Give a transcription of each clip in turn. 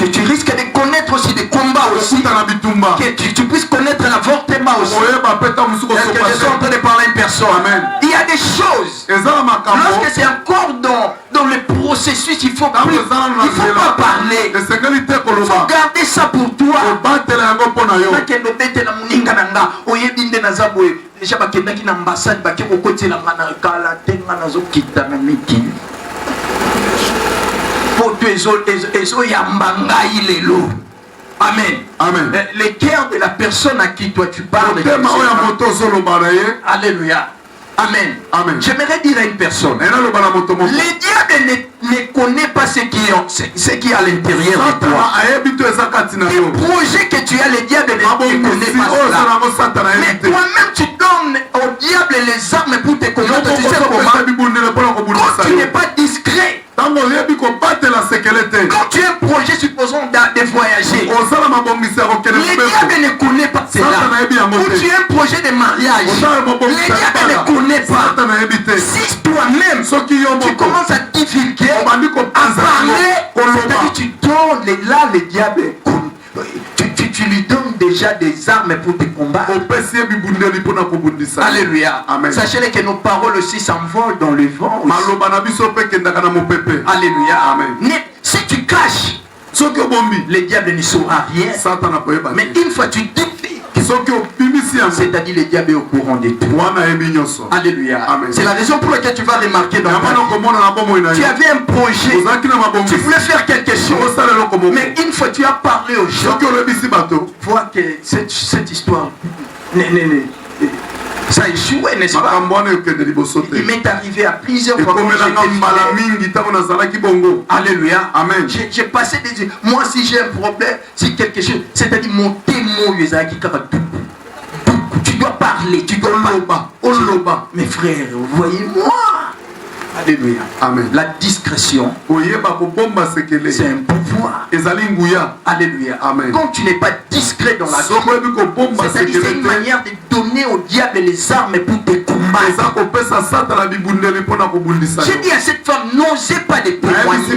tu risques de connaître aussi des combats aussi. Que tu puisses connaître l'avortement aussi. Est-ce que je suis en train de parler à une personne? Amen. Il y a des choses. Lorsque c'est encore dans le processus, il faut pas parler. Il faut garder ça pour toi. Déjà bakendaki na ambassade baki kokotela ngana kala tenga nazokita na miki poto ezo yambanga ilelo. Amen. Amen. Le cœur de la personne à qui toi tu parles. Alléluia. Amen. Amen. J'aimerais dire à une personne, le diable ne connaît pas ce qui est à l'intérieur de toi. Les projets que tu as, le diable ne connaît pas cela. Mais toi-même tu donnes au diable les armes pour te connaître. Tu sais comment? Quand tu n'es pas discret, quand tu as un projet, supposons de voyager, le diable ne connaît pas cela. Ou tu as un projet de mariage, le diable ne connaît pas. Si toi-même tu commences à divulguer, à parler, c'est-à-dire tu donnes là, le diable tu lui donnes déjà des armes pour te combattre. Alléluia. Amen. Sachez que nos paroles aussi s'envolent dans le vent aussi. Alléluia. Amen. Mais si tu caches, le diable ne saura rien. Mais une fois tu dis, c'est-à-dire le diable est au courant de tout. Alléluia. C'est la raison pour laquelle tu vas remarquer dans ta vie. Tu avais un projet, tu voulais faire quelque chose, mais une fois tu as parlé aux gens, vois que cette histoire ça a échoué, n'est-ce pas? Il m'est arrivé à plusieurs fois. Alléluia. Amen. J'ai passé des yeux. Moi, si j'ai un problème, si quelque chose, c'est-à-dire mon témoin, tu dois parler, tu dois parler. Mes frères, voyez-moi. Alléluia. Amen. La discrétion, c'est un pouvoir. Alléluia. Amen. Quand tu n'es pas discret dans la vie, c'est-à-dire c'est une manière de donner au diable les armes pour te combattre. J'ai dit à cette femme, n'osez pas de témoigner.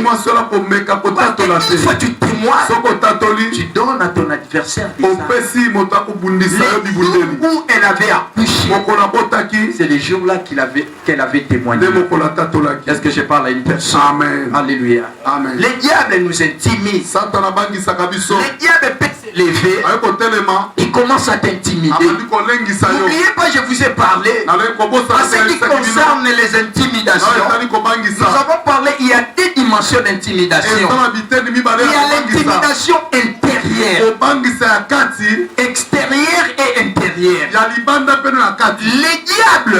Une fois tu témoignes, tu donnes à ton adversaire des armes. Les jours où elle avait accouché, c'est les jours-là qu'elle avait témoigné. Est-ce que je parle à une personne? Amen. Alléluia. Amen. Le diable nous intimide. Le diable peut se lever. Il commence à t'intimider. N'oubliez pas, je vous ai parlé. En ce qui concerne les intimidations, nous avons parlé, il y a deux dimensions d'intimidation. Il y a l'intimidation intérieure, extérieure et intérieure. Le diable,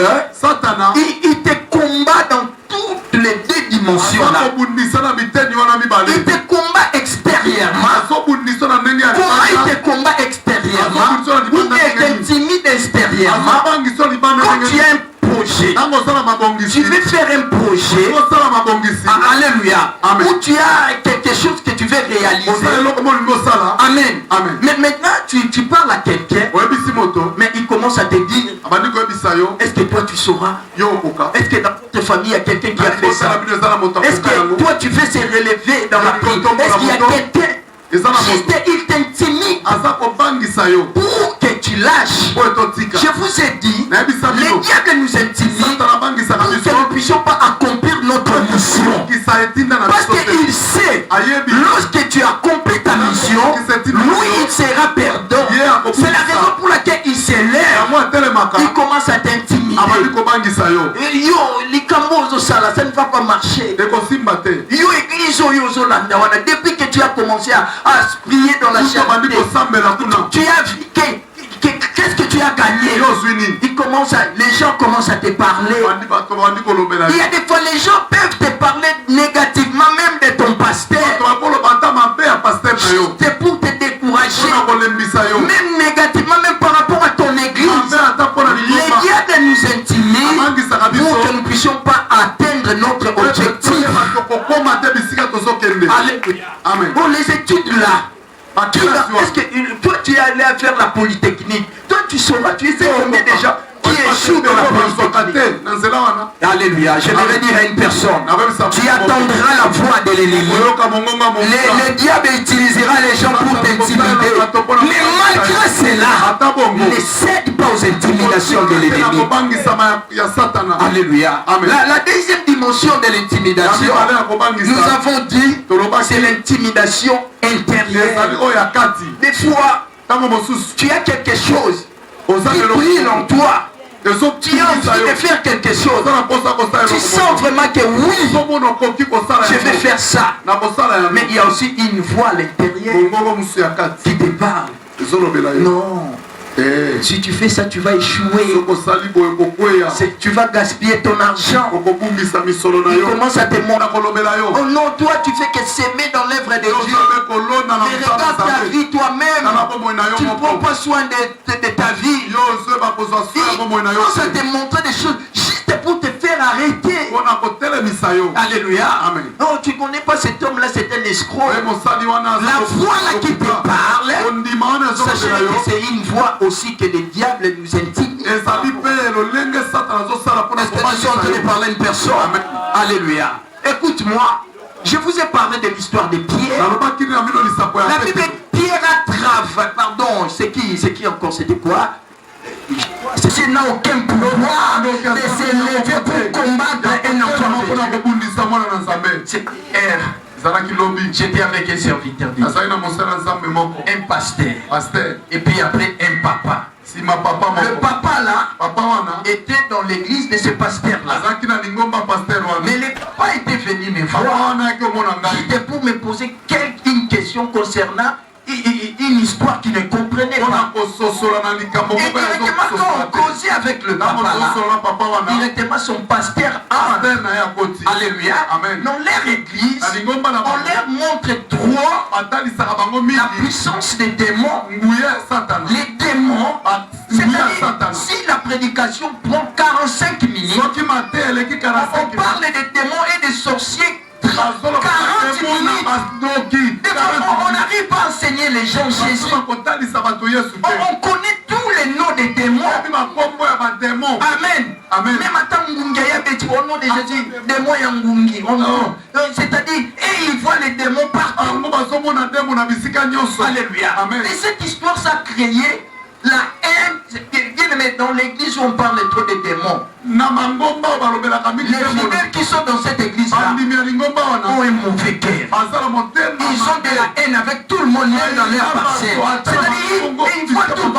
il te combat dans toutes les deux dimensions là. Il te combat extérieurement. Comment il te combat extérieurement? Ou il t'intimide extérieurement? Quand tu as un projet, tu veux faire un projet, alléluia, où tu as quelque chose que tu veux réaliser. Amen. Amen. Mais maintenant tu parles à quelqu'un, mais il commence à te dire, est-ce que toi tu sauras? Est-ce que dans ta famille il y a quelqu'un qui a fait ça? Est-ce que toi tu veux se relever dans la prière? Est-ce qu'il y a quelqu'un? Il t'intimide pour que tu lâches. Je vous ai dit, les diables nous intimident pour que nous ne puissions pas accomplir notre mission. Parce qu'il sait, lorsque tu accomplis ta mission, lui il sera perdant. C'est la raison pour laquelle il s'élève. Il commence à t'intimider. Yo, likambo ça ne va pas marcher. Yo, église depuis que tu as commencé à prier dans la charité, tu as vu qu'est-ce que tu as gagné? Les gens commencent à te parler. Il y a des fois les gens peuvent te parler négativement même de ton pasteur. C'est pour te décourager. Même négativement, même par rapport à ton église. Les diables nous intimident pour que nous ne puissions pas atteindre notre objectif. Alléluia. Bon, les études là. Est-ce que toi tu es allé à faire la polytechnique? Toi tu sauras, tu sais combien de gens qui échouent dans la polytechnique. Alléluia. Je vais dire à une personne, tu attendras la voix de l'ennemi. Le diable utilise cède pas aux intimidations de l'ennemi. Alléluia. La deuxième dimension de l'intimidation, nous avons dit, c'est l'intimidation intérieure. Des fois, tu as quelque chose qui brille en toi. Tu as envie de faire quelque chose. Tu sens vraiment que oui, je vais faire ça. Mais il y a aussi une voix à l'intérieur qui te parle. Non. Si tu fais ça, tu vas échouer. Tu vas gaspiller ton argent. Il commence à te montrer. Oh non, toi tu fais que s'aimer dans l'œuvre de Dieu. Mais regarde ta vie toi-même. Tu ne prends pas soin de ta vie. Il commence à te montrer des choses juste pour te faire arrêter. Alléluia. Non, tu ne connais pas cet homme-là, c'est un escroc. La voix là qui te parle, sachez que c'est une voix aussi que le diable nous intime. Est-ce que tu es en train de parler à une personne? Alléluia. Écoute-moi, je vous ai parlé de l'histoire de Pierre. La Bible, Pierre a travaillé. Pardon, c'est qui encore? C'était quoi? C'est n'a aucun pouvoir de s'élever pour combattre un enfant. C'est Pierre. J'étais avec un serviteur de Dieu, un pasteur, et puis après un papa. Le papa là était dans l'église de ce pasteur là. Mais le papa était venu me voir. Il était pour me poser une question concernant une histoire qu'il ne comprenait pas. Et directement quand on causait avec le papa là, directement son pasteur alléluia, dans leur église, on leur montre trop la puissance des démons. Les démons, c'est-à-dire si la prédication prend 45 minutes, on parle des démons et des sorciers 40 minutes. On n'arrive pas à enseigner les gens Jésus. On connaît tous les noms des démons. Amen. Même attends Ngungi, au nom de Jésus, démons Yangungi. C'est-à-dire, et ils voient les démons partout. Alléluia. Et cette histoire, ça a créé la haine. Mais dans l'église où on parle trop des démons, les leaders qui sont dans cette église là ont un mauvais cœur. Ils ont de la haine avec tout le monde même dans leur parcelle. C'est-à-dire, une fois tout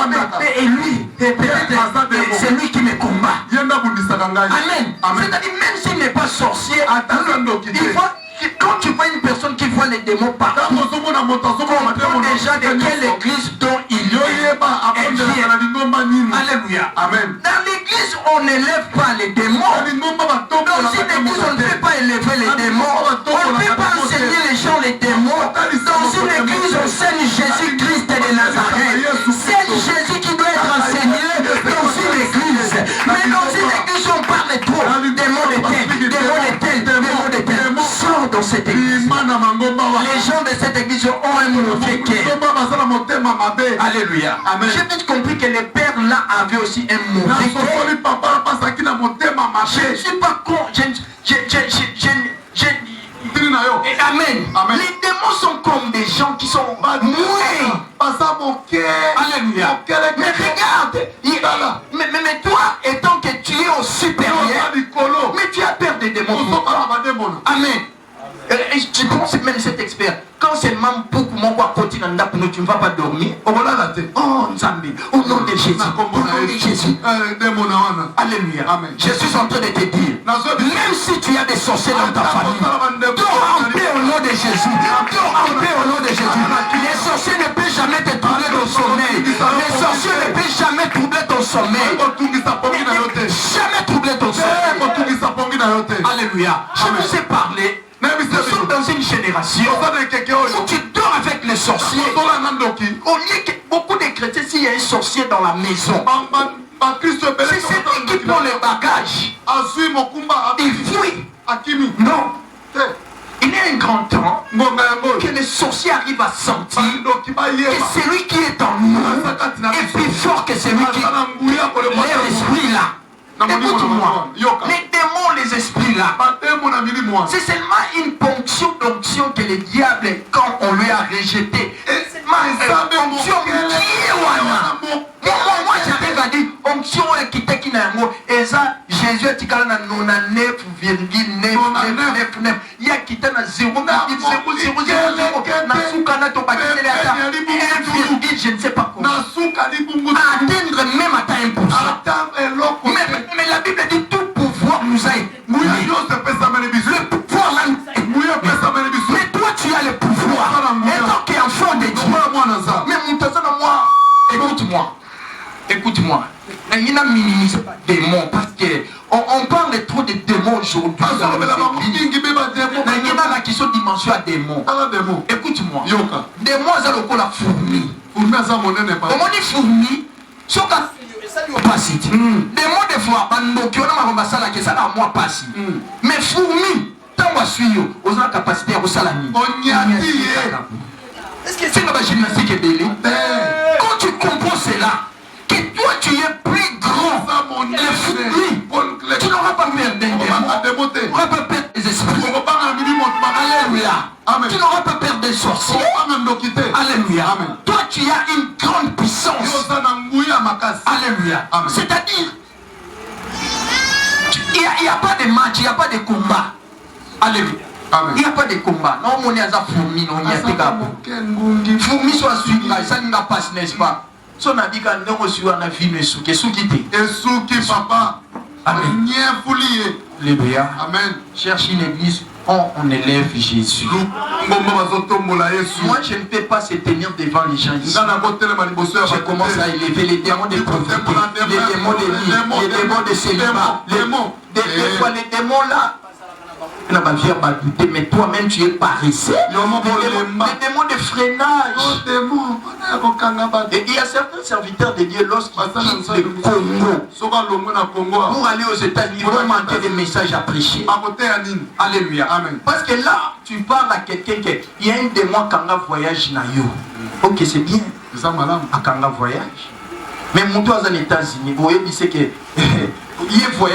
et lui, c'est lui qui me combat. Amen. C'est-à-dire, même s'il n'est pas sorcier, il voit. Quand tu vois une personne qui voit les démons partout, comprends déjà de quelle église dont il est. Alléluia. Amen. Dans l'église, on n'élève pas les démons. Dans une église, on ne peut pas élever les démons. On ne peut pas enseigner les gens les démons. Dans une église, on enseigne Jésus-Christ de Nazareth. C'est Jésus qui doit être enseigné dans une église. Mais dans une église, on parle trop. Démons de tel, démons de tel, démons de tel. Sors dans cette église. Les gens de cette église ont un mauvais cœur. Alléluia. J'ai peut-être compris que les pères là avaient aussi un mauvais cœur. Je ne suis pas con. Amen. Les démons sont comme des gens qui sont mouillés. Alléluia. Mais regarde, mais toi, étant que tu es au supérieur, mais tu as peur des démons. Amen. Tu penses même cet expert. Quand c'est même beaucoup mon continent, tu ne vas pas dormir. Oh Nzambi, au nom de Jésus. Au nom de Jésus. Alléluia. Je suis en train de te dire, même si tu as des sorciers dans ta famille, dors en paix au nom de Jésus. Dors en paix au nom de Jésus. Les sorciers ne peuvent jamais te troubler ton sommeil. Les sorciers ne peuvent jamais troubler ton sommeil. Jamais troubler ton sommeil. Alléluia. Je vous ai parlé. Nous sommes dans une génération où tu dors avec les sorciers. Au lieu que beaucoup de chrétiens, s'il y a un sorcier dans la maison, c'est celui qui prend les bagages. Il fuit. Non. Il y a un grand temps que les sorciers arrivent à sentir que celui qui est en nous est plus fort que celui qui est leur esprit là. Écoute-moi, les démons, les esprits là, c'est seulement une ponction d'onction que le diable, quand on lui a rejeté, c'est seulement une ponction qui est moi fonction qui était qui n'a et ça Jésus est quand na 99,999 il y a qui na 0,0000 na souka na to bakitele ata je ne sais pas comment atteindre même à 1%. Mais la Bible dit tout pouvoir nous a été. Le pouvoir là nous a été. Mais toi tu as le pouvoir. Et donc tu es enfant de Dieu. Mais moi, écoute-moi. Il n'a minimisé pas des démons parce que on parle trop de démons aujourd'hui. Il y a qui sont dimension à démons. Écoute-moi. Démons c'est le la fourmi. Comment dit fourmi? Démons des fois, mais fourmi, tant que suivre, on a la capacité à salami. Est-ce que c'est la gymnastique est belle? Quand tu comprends cela, que toi tu es plus grand, les fourmis, tu n'auras pas peur d'un démon, tu n'auras pas peur des esprits. Alléluia. Tu n'auras pas peur des sorciers. Alléluia. Toi tu as une grande puissance. Alléluia. C'est-à-dire, il n'y a pas de match, il n'y a pas de combat. Alléluia. Il n'y a pas de combat. Non, on est à la fourmi, non, il y a des gars. Fourmi soit suivi, ça ne va pas, n'est-ce pas? Son a dit qu'on a reçu un avis, mais sous qui papa. Amen. Alléluia. Amen. Cherche une église, on élève Jésus. Moi, je ne peux pas se tenir devant les gens ici. Je commence à élever les démons de pauvreté, les démons de vie, les démons de célibat, des fois les démons là. Mais toi-même tu es paresseux. Les démons de freinage. Et il y a certains serviteurs de Dieu lorsqu'ils quittent le Congo pour aller aux États-Unis, ils vont manquer des messages à prêcher. Alléluia. Amen. Parce que là, tu parles à quelqu'un qui il y a un démon qui a voyage na yo. Ok, c'est bien. À Kanga voyage. Mais mon toit aux États-Unis, vous voyez, il sait que il voyage.